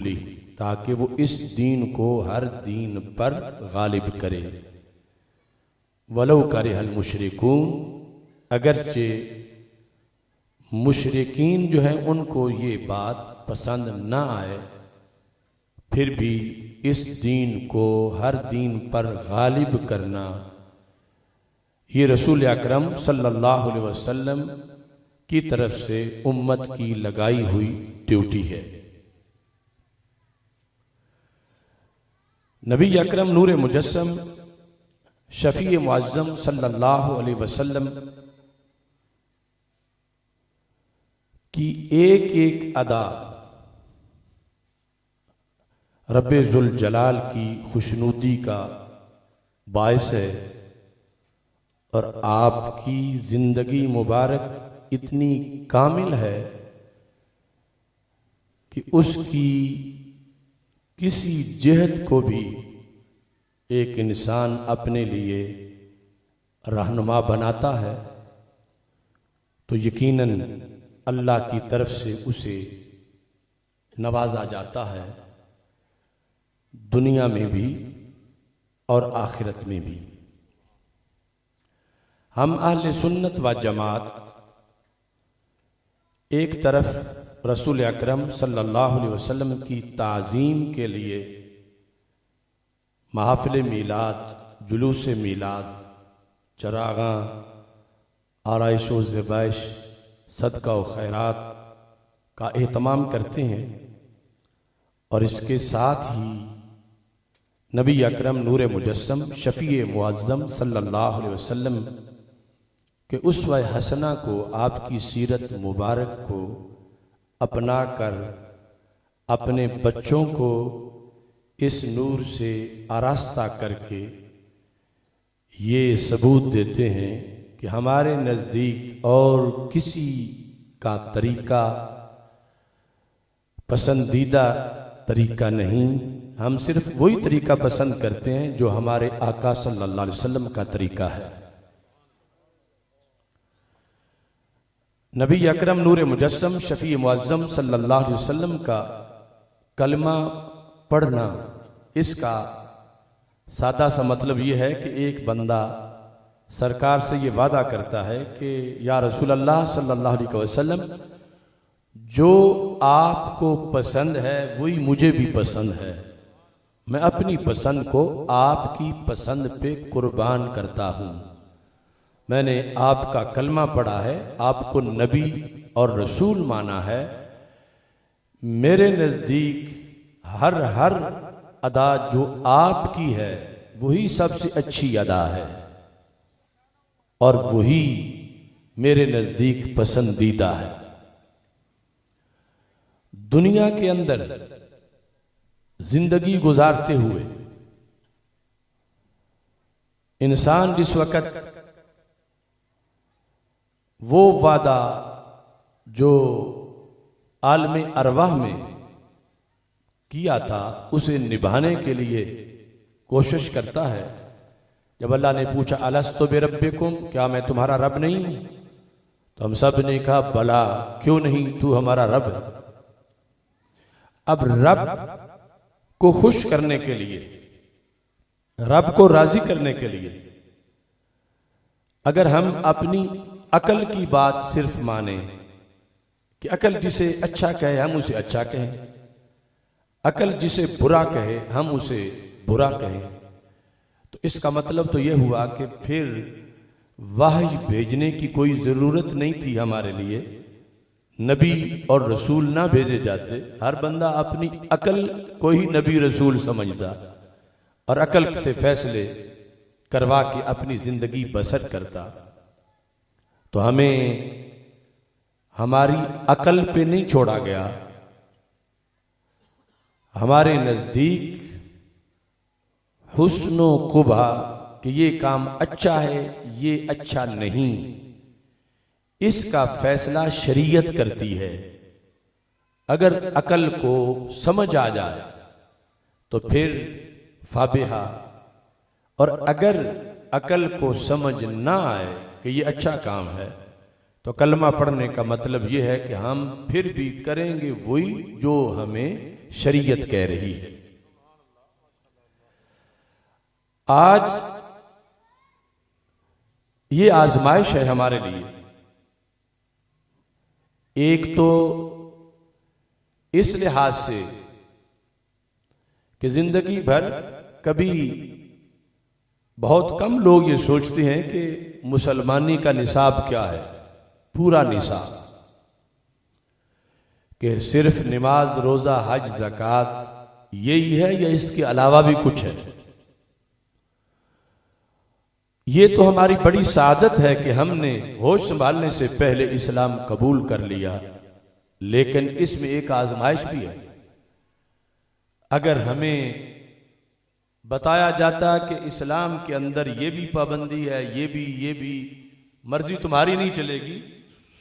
ली ताकि वो इस दीन को हर दीन पर गालिब करे। वलौ करिहल मुशरिकून, अगरचे मुशरिकीन जो हैं उनको ये बात पसंद ना आए, फिर भी इस दीन को हर दीन पर गालिब करना ये रसूल अकरम सल्लल्लाहु अलैहि वसल्लम की तरफ से उम्मत की लगाई हुई ड्यूटी है। नबी अकरम नूर मुजस्सम शफी मुअज़्ज़म सल्लल्लाहु अलैहि वसल्लम की एक एक अदा रब्बे ज़ुल जलाल की खुशनुदी का बायस है और आपकी जिंदगी मुबारक इतनी कामिल है कि उसकी किसी जिहद को भी एक इंसान अपने लिए रहनुमा बनाता है तो यकीनन अल्लाह की तरफ से उसे नवाजा जाता है, दुनिया में भी और आखिरत में भी। हम अहले सुन्नत व जमात एक तरफ रसूल अकरम सल्लल्लाहु अलैहि वसल्लम की ताज़ीम के लिए महफ़िल मीलाद, जुलूस मीलाद, चरागां, आराइश व ज़बाइश, सदका व खैरात का एहतमाम करते हैं और इसके साथ ही नबी अकरम नूर मुजस्सम शफ़ी मुअज़्ज़म सल्लल्लाहु अलैहि वसल्लम के उसवा हसना को, आपकी सीरत मुबारक को अपना कर अपने बच्चों को इस नूर से आरास्ता करके ये सबूत देते हैं कि हमारे नज़दीक और किसी का तरीका पसंदीदा तरीका नहीं, हम सिर्फ वही तरीका पसंद करते हैं जो हमारे आका सल्लल्लाहु अलैहि वसल्लम का तरीका है। नबी अकरम नूर मुजस्सम शफ़ी मुअज़्ज़म सल्लल्लाहु अलैहि वसल्लम का कलमा पढ़ना, इसका सादा सा मतलब यह है कि एक बंदा सरकार से ये वादा करता है कि या रसूल अल्लाह सल्लल्लाहु अलैहि वसल्लम, जो आपको पसंद है वही मुझे भी पसंद है, मैं अपनी पसंद को आपकी पसंद पे कुर्बान करता हूँ। मैंने आपका कलमा पढ़ा है, आपको नबी और रसूल माना है, मेरे नज़दीक हर अदा जो आपकी है वही सबसे अच्छी अदा है और वही मेरे नज़दीक पसंदीदा है। दुनिया के अंदर जिंदगी गुजारते हुए इंसान जिस वक़्त वो वादा जो आलमे अरवाह में किया था उसे निभाने के लिए कोशिश करता है। जब अल्लाह ने पूछा अलस्तु बिरब्बिकुम, क्या मैं तुम्हारा रब नहीं हूं, तो हम सब ने कहा बला, क्यों नहीं, तू हमारा रब है। अब रब को खुश करने के लिए, रब को राजी करने के लिए अगर हम अपनी अकल की बात सिर्फ माने कि अकल जिसे अच्छा कहे हम उसे अच्छा कहें, अकल जिसे बुरा कहे हम उसे बुरा कहें, तो इसका मतलब तो यह हुआ कि फिर वही भेजने की कोई ज़रूरत नहीं थी हमारे लिए, नबी और रसूल ना भेजे जाते। हर बंदा अपनी अकल को ही नबी रसूल समझता और अकल से फैसले करवा के अपनी ज़िंदगी बसर करता। तो हमें हमारी अकल पे नहीं छोड़ा गया, हमारे नज़दीक हुस्नो कुबा कि ये काम अच्छा है, ये अच्छा नहीं, इसका फैसला शरीयत करती है। अगर अकल को समझ आ जाए तो फिर फाबिहा, और अगर अकल को समझ ना आए कि ये अच्छा काम है तो कलमा पढ़ने का मतलब ये है कि हम फिर भी करेंगे वही जो हमें शरीयत कह रही है। आज ये आजमाइश है हमारे लिए। एक तो इस लिहाज से कि जिंदगी भर कभी बहुत कम लोग ये सोचते हैं कि मुसलमानी का निसाब क्या है, पूरा निसाब, कि सिर्फ नमाज, रोजा, हज, ज़कात यही है या इसके अलावा भी कुछ है। ये तो हमारी बड़ी सादत है कि हमने होश संभालने से पहले इस्लाम कबूल कर लिया, लेकिन इसमें एक आजमाइश भी है। अगर हमें बताया जाता कि इस्लाम के अंदर ये भी पाबंदी है, ये भी मर्जी तुम्हारी नहीं चलेगी,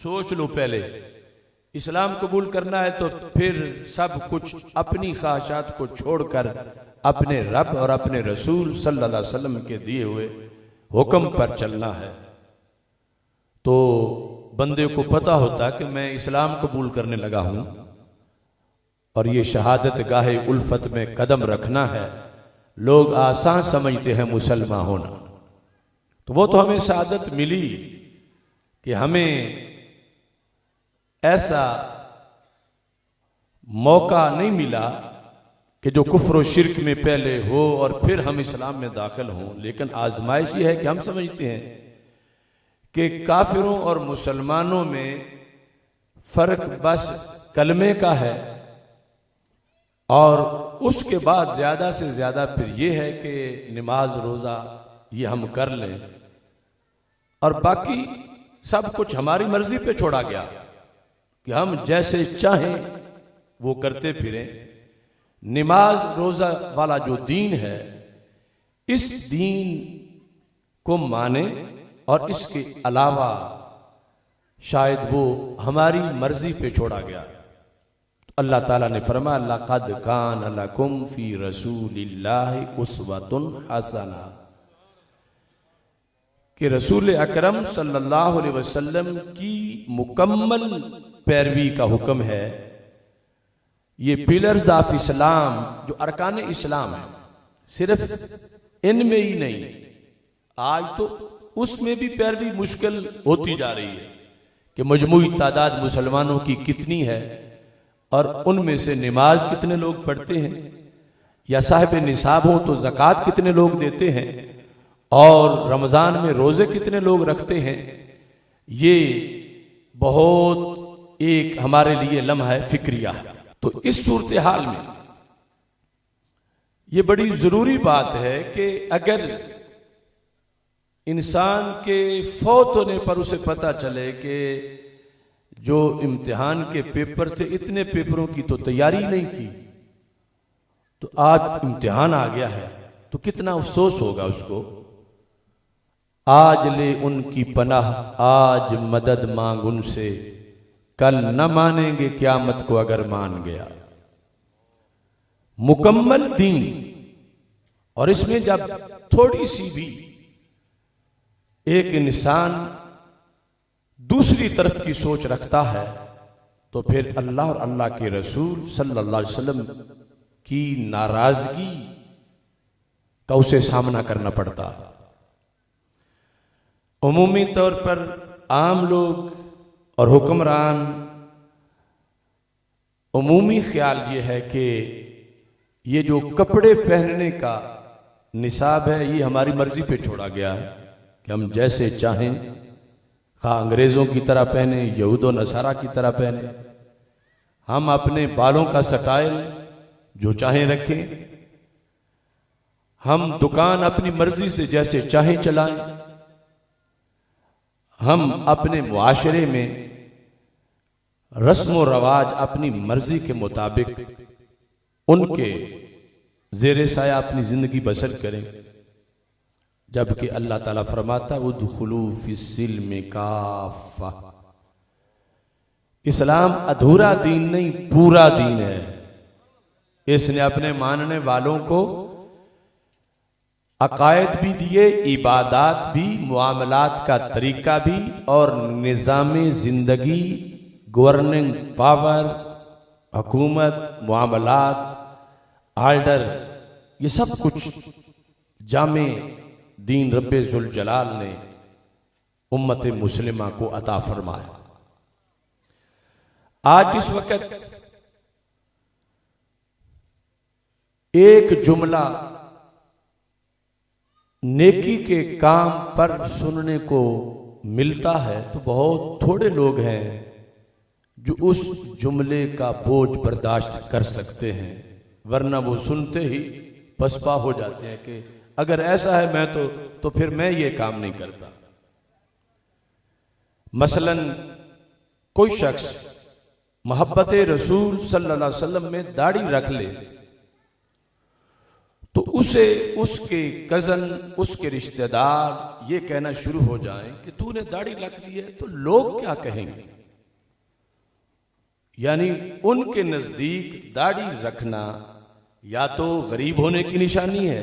सोच लो पहले, इस्लाम कबूल करना है तो फिर सब कुछ अपनी ख्वाहिशात को छोड़कर अपने रब और अपने रसूल सल्लल्लाहु अलैहि वसल्लम के दिए हुए हुक्म पर चलना है। तो बंदे को पता होता कि मैं इस्लाम कबूल करने लगा हूं और ये शहादत गाहे उल्फत में कदम रखना है। लोग आसान समझते हैं मुसलमान होना, तो वो तो हमें शहादत मिली कि हमें ऐसा मौका नहीं मिला कि जो कुफ्र और शिर्क में पहले हो और फिर हम इस्लाम में दाखिल हों। लेकिन आजमाइश ये है कि हम समझते हैं कि काफिरों और मुसलमानों में फर्क बस कलमे का है, और उसके बाद ज्यादा से ज्यादा फिर ये है कि नमाज, रोजा ये हम कर लें और बाकी सब कुछ हमारी मर्जी पे छोड़ा गया कि हम जैसे चाहें वो करते फिरें। नमाज रोजा वाला जो दीन है, इस दीन को माने और इसके अलावा शायद वो हमारी मर्जी पे छोड़ा गया। अल्लाह ताला ने फरमाया लक़द कान लकुम फी रसूलिल्लाहि उस्वतुन हसना, कि रसूल अकरम सल्लल्लाहु अलैहि वसल्लम की मुकम्मल पैरवी का हुक्म है। ये पिलर्स ऑफ इस्लाम, जो अरकान इस्लाम है, सिर्फ इनमें ही नहीं, आज तो उसमें भी पैरवी मुश्किल होती जा रही है कि मजमूई तादाद मुसलमानों की कितनी है और उनमें से नमाज कितने लोग पढ़ते हैं, या साहिब निसाब हो तो ज़कात कितने लोग देते हैं, और रमज़ान में रोज़े कितने लोग रखते हैं। ये बहुत एक हमारे लिए लम्हा है फिक्रिया। तो इस सूरत हाल में ये बड़ी ज़रूरी बात है कि अगर इंसान के फौत होने पर उसे पता चले कि जो इम्तिहान के पेपर थे, इतने पेपरों की तो तैयारी नहीं की, तो आज इम्तिहान आ गया है, तो कितना अफसोस होगा उसको। आज ले उनकी पनाह, आज मदद मांग उनसे, कल न मानेंगे क़यामत को अगर मान गया। मुकम्मल दीन, और इसमें जब थोड़ी सी भी एक इंसान दूसरी तरफ की सोच रखता है, तो फिर अल्लाह और अल्लाह के रसूल सल्लल्लाहु अलैहि वसल्लम की नाराजगी का उसे सामना करना पड़ता। उमूमी तौर पर आम लोग और हुक्मरान, उमूमी ख्याल ये है कि ये जो कपड़े पहनने का निसाब है, ये हमारी मर्जी पे छोड़ा गया है कि हम जैसे चाहें, खा अंग्रेजों की तरह पहने, यहूदो नसारा की तरह पहने, हम अपने बालों का स्टाइल जो चाहें रखें, हम दुकान अपनी मर्जी से जैसे चाहें चलाएं, हम अपने मुआशरे में रस्म व रवाज अपनी मर्जी के मुताबिक उनके ज़ेरे साया अपनी जिंदगी बसर करें। जबकि अल्लाह ताला फरमाता उदखुलू फिस्सिल्म काफ़ा, इस्लाम अधूरा दीन नहीं, पूरा दीन है। इसने अपने मानने वालों को अकायद भी दिए, इबादात भी, मुआमलात का तरीका भी, और निज़ाम जिंदगी, गवर्निंग पावर, हुकूमत, मुआमलात, आर्डर, ये सब कुछ जामे दीन रब्बे जुल जलाल ने उम्मत मुस्लिमा को अता फरमाया। आज इस वक्त एक जुमला नेकी के काम पर सुनने को मिलता है तो बहुत थोड़े लोग हैं जो उस जुमले का बोझ बर्दाश्त कर सकते हैं, वरना वो सुनते ही पसपा हो जाते हैं कि अगर ऐसा है मैं तो फिर मैं ये काम नहीं करता। मसलन कोई शख्स मोहब्बत रसूल सल्लल्लाहु अलैहि वसल्लम में दाढ़ी रख ले तो उसे उसके कजन, उसके रिश्तेदार ये कहना शुरू हो जाएं कि तूने दाढ़ी रख ली है तो लोग क्या कहेंगे। यानी उनके नजदीक दाढ़ी रखना या तो गरीब होने की निशानी है